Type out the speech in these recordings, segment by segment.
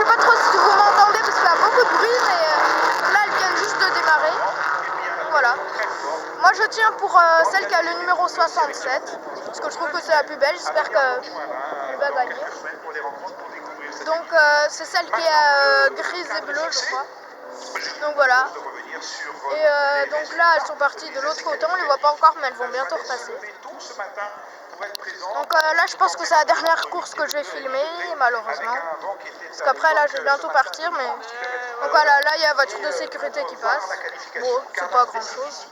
sais pas trop si vous m'entendez parce qu'il y a beaucoup de bruit, mais là elles viennent juste de démarrer. Voilà. Moi je tiens pour celle qui a le numéro 67, parce que je trouve que c'est la plus belle, j'espère qu'elle va gagner. Donc c'est celle qui est grise et bleue je crois. Donc voilà. Et donc là elles sont parties de l'autre côté, on les voit pas encore mais elles vont bientôt repasser. Donc là je pense que c'est la dernière course que je vais filmer malheureusement. Parce qu'après là je vais bientôt partir mais... Donc voilà, là il y a la voiture de sécurité qui passe. Bon, c'est pas grand chose.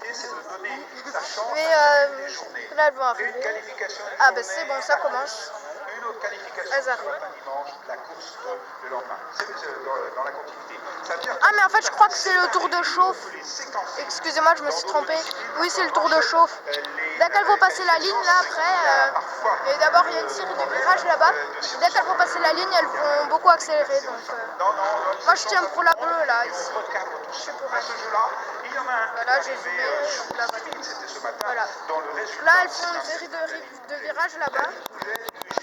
Mais là elles vont arriver. Ah ben c'est bon, ça commence. Elles arrivent. Ah mais en fait je crois que c'est le tour de chauffe. Excusez-moi, je me suis trompée. Oui, c'est le tour de chauffe. Dès qu'elles vont passer la ligne là après, et d'abord il y a une série de virages là-bas. Dès qu'elles vont passer la ligne, elles vont beaucoup accélérer. Donc moi je tiens pour la bleue là ici. Je suis pour elle. Voilà, j'ai zoomé. Donc là, voilà. Là elles font une série de virages là-bas.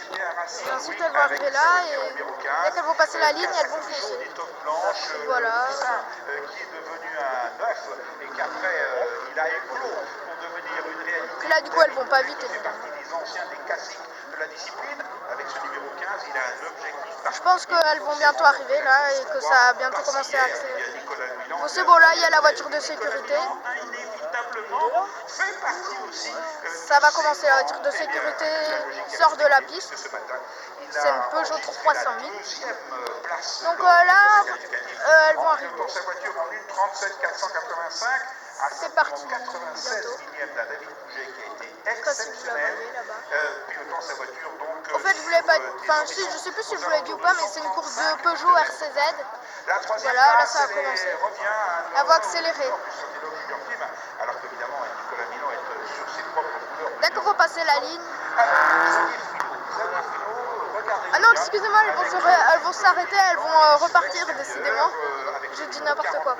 Et ensuite elles vont arriver là et dès qu'elles vont passer la ligne, elles vont foncer. Voilà. Puis là du coup elles vont pas vite évidemment. Je pense qu'elles vont bientôt arriver là et que ça va bientôt commencer à accélérer. Bon c'est bon, là il y a la voiture de sécurité. Ça va commencer, la voiture de sécurité sort de la piste. C'est une Peugeot 308. Donc là, elles vont arriver. C'est parti bientôt. Ça, si vous la voyez là-bas. En fait, je voulais pas... Enfin, je sais plus si je vous l'ai dit ou pas, mais c'est une course de Peugeot RCZ. Voilà, là ça a commencé. Elle va accélérer. Dès qu'on va passer la ligne... Ah non, excusez-moi, elles vont s'arrêter, elles vont repartir décidément. J'ai dit n'importe quoi.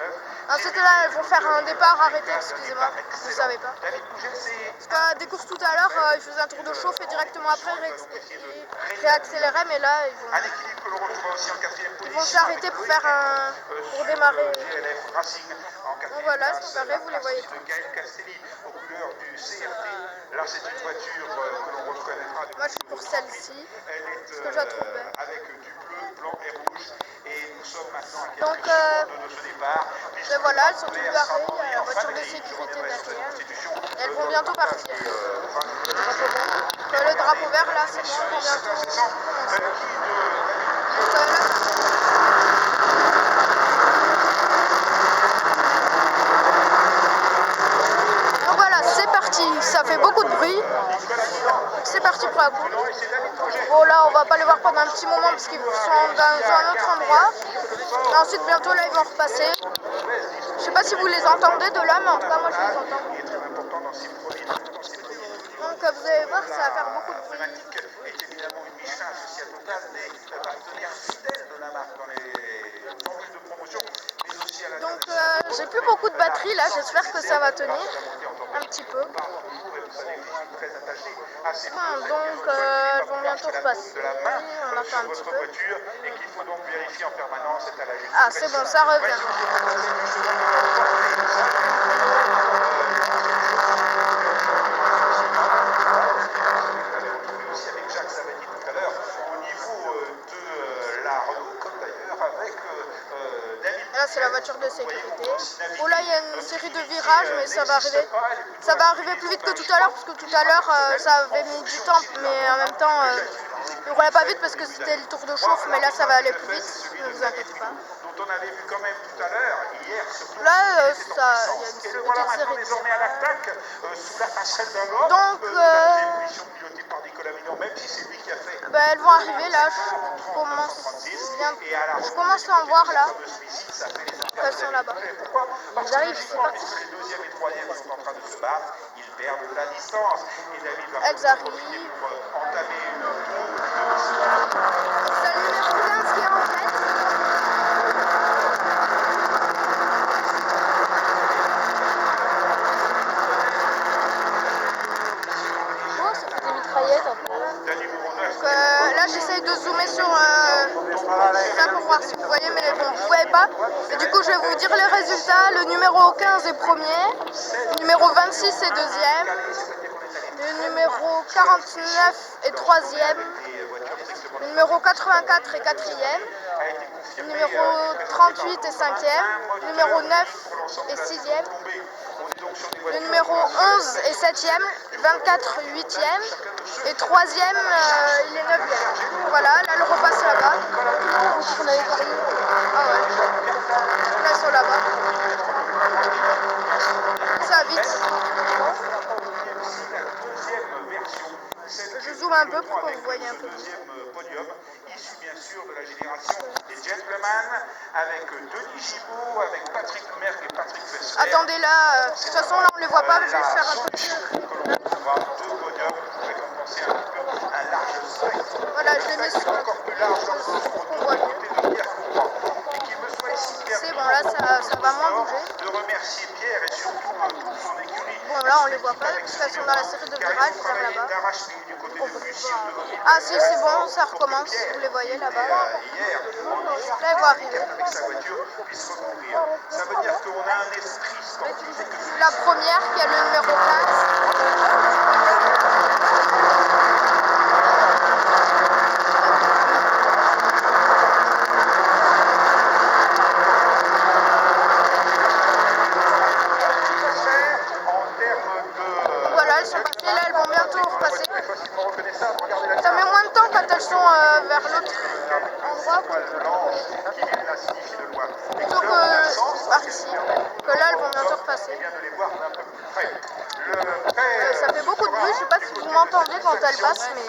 Ensuite là, elles vont faire un départ arrêté, excusez-moi, vous savez pas. Parce qu'à des courses tout à l'heure, ils faisaient un tour de chauffe et directement après, ils réaccéléraient, mais là, ils vont s'arrêter pour faire pour démarrer. Donc voilà, c'est pareil, vous les voyez tous. Là, c'est une voiture que l'on reconnaîtra. Moi, je suis pour celle-ci, parce que je la trouve belle. Avec du bleu, blanc et rouge. Et nous sommes maintenant à donc, de notre départ. Ben voilà, elles sont toutes garées, il y a la voiture de sécurité derrière. Elles vont bientôt partir. Le drapeau vert, là, c'est bon, elles vont bientôt commencer. Donc voilà, c'est parti, ça fait beaucoup de bruit. Donc c'est parti pour la course. Bon là on va pas les voir pendant un petit moment parce qu'ils sont dans un autre endroit. Et ensuite bientôt là ils vont repasser. Je sais pas si vous les entendez de là, mais en tout cas moi je les entends. Donc vous allez voir, ça va faire beaucoup de bruit. Donc j'ai plus beaucoup de batterie là, j'espère que ça va tenir un petit peu. Donc elles vont bientôt repasser, on attend un petit peu. Ah c'est bon, ça revient. Là c'est la voiture de sécurité. Bon là il y a une série de virages mais ça va arriver plus vite que tout à l'heure parce que tout à l'heure ça avait mis du temps mais en même temps ne roulait pas vite parce que c'était le tour de chauffe mais là ça va aller plus vite, ne vous inquiétez pas. Là il y a une petite série de virages. Donc ben, elles vont arriver là, je commence à en voir là. Elles sont là-bas. Ils arrivent, c'est parti. Elles arrivent. C'est le numéro 15 qui est en tête. Oh, ça fait des mitraillettes un peu. Donc là j'essaye de zoomer sur bien pour voir si vous voyez, mais bon, vous voyez pas. Et du coup, je vais vous dire les résultats. Le numéro 15 est premier, le numéro 26 est deuxième, le numéro 49 est troisième, le numéro 84 est quatrième, le numéro 38 est cinquième, le numéro 9 est sixième, le numéro 11 est septième, 24 huitième, et troisième, il est neuvième. Voilà, là le repas c'est là-bas. On avait parlé. Ah ouais. Là ils sont là-bas. Ça va vite. Je zoome un peu pour que vous voyez un peu. Podium, issu bien sûr de la génération des gentlemen, avec Denis Gibaud, avec Patrick Merck et Patrick Fessler. Attendez là, de toute façon là on les voit pas, mais je vais faire un peu de... Que l'on trouvera deux podiums pour récompenser un petit peu un large spectre. Voilà, je l'ai mis sur le... Encore plus large dans le sens où on voit côté de Pierre Courant. Et qu'il me soit ici Pierre. C'est bon, là ça va moins bouger. De remercier Pierre et surtout toute son écurie. Bon là on les voit pas, de toute façon dans la série de virages, vers là-bas. Ah si c'est bon, ça recommence, vous les voyez là-bas. Là ils vont arriver. Ça veut dire qu'on a un esprit sportif. La première qui a le numéro 15. Voilà, elles sont passées, là elles vont bientôt repasser. Ça met moins de temps quand elles sont vers l'autre endroit. Plutôt que par ici. Que là elles vont bientôt repasser. Ça fait beaucoup de bruit, je sais pas si vous m'entendez quand elles passent, mais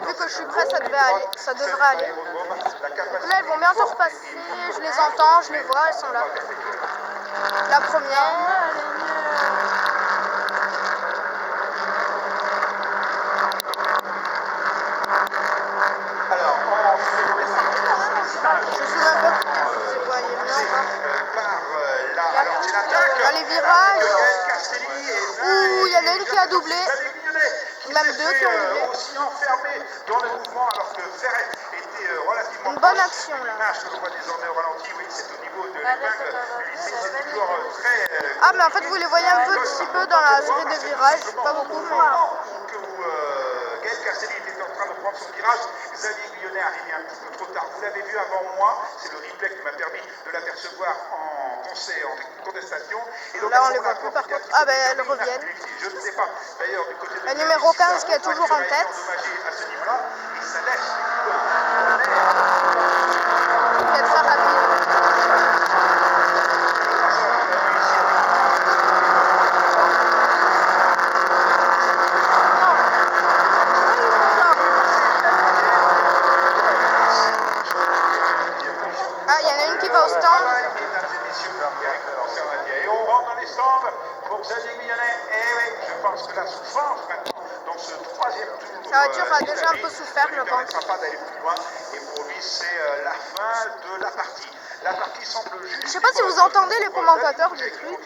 vu que je suis près, ça devrait aller. Donc là elles vont bientôt repasser, je les entends, je les vois, elles sont là. La première. Je suis un peu plus, vous voyez bien. Il y a les virages où il y en a une qui a doublé, même deux qui ont doublé. Une bonne action là. Ah mais en fait vous les voyez un petit peu dans la série de virages, pas beaucoup mais... Gaël Castelli était en train de prendre son virage, Xavier Guillonnet arrivé un petit peu trop tard. Vous l'avez vu avant moi, c'est le replay qui m'a permis de l'apercevoir en contestation. Et donc, là on les voit plus par contre. Ah ben elles reviennent. Je ne sais pas. D'ailleurs du côté de le numéro 15 qui est toujours en tête. À ce niveau-là, et ça laisse qui est très rapide. Ah, il y en a une qui va au stand. Et on rentre dans les stands pour Xavier Guillonnet. Et oui, je pense que la souffrance maintenant dans ce troisième tour. Sa voiture a déjà un peu souffert, je pense. Ne permettra pas d'aller plus loin. Et pour lui, c'est la fin de la partie. La partie semble juste. Je sais pas si vous entendez les commentateurs du truc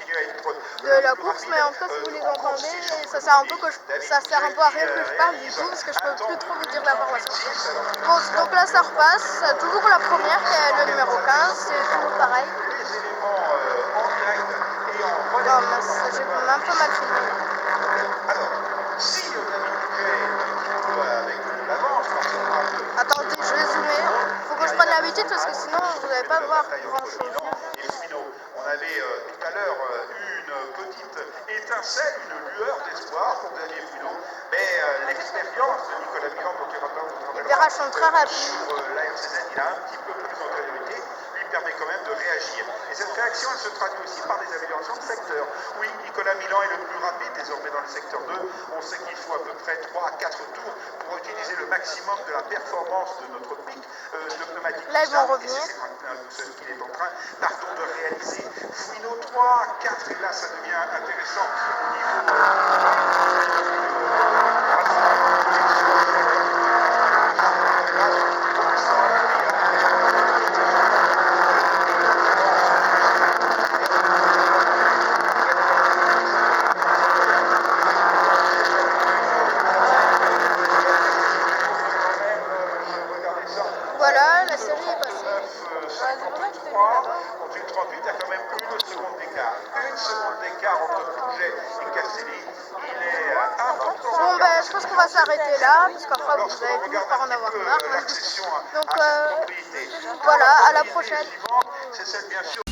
de la course, mais en tout cas si vous les entendez, ça sert un peu à rire que je parle du tout, parce que je peux plus trop vous dire l'information. Bon, donc là ça repasse, toujours la première qui est le numéro 15, c'est toujours pareil. Oh mince, j'ai un peu mal filmé. Attendez, je vais zoomer. Faut que je prenne l'habitude parce que sinon vous n'allez pas voir grand chose. On avait tout à l'heure une petite étincelle, une lueur d'espoir pour Xavier Puneau, mais l'expérience de Nicolas Milan, dont il va pas vous Les virages sont très rapides. sur la RCZ, il a un petit peu plus d'antériorité, lui permet quand même de réagir. Et cette réaction, elle se traduit aussi par des améliorations de secteur. Oui, Nicolas Milan est le plus rapide désormais dans le secteur 2. On sait qu'il faut à peu près 3 à 4 tours pour utiliser le maximum de la performance de notre pic de pneumatique. Là, ils vont revenir. C'est ce qu'il est en train, de réaliser. Fouino 3, 4, et là, ça devient intéressant au niveau... série est passée. 53 contre une 38, il y a quand même une seconde d'écart. Une seconde d'écart entre Pouget et Castelli. Il est important. Bon, ben, je pense qu'on va s'arrêter là, parce qu'après vous allez finir par en avoir marre. L'accession Donc, à cette propriété. voilà, à la prochaine. C'est celle, bien sûr,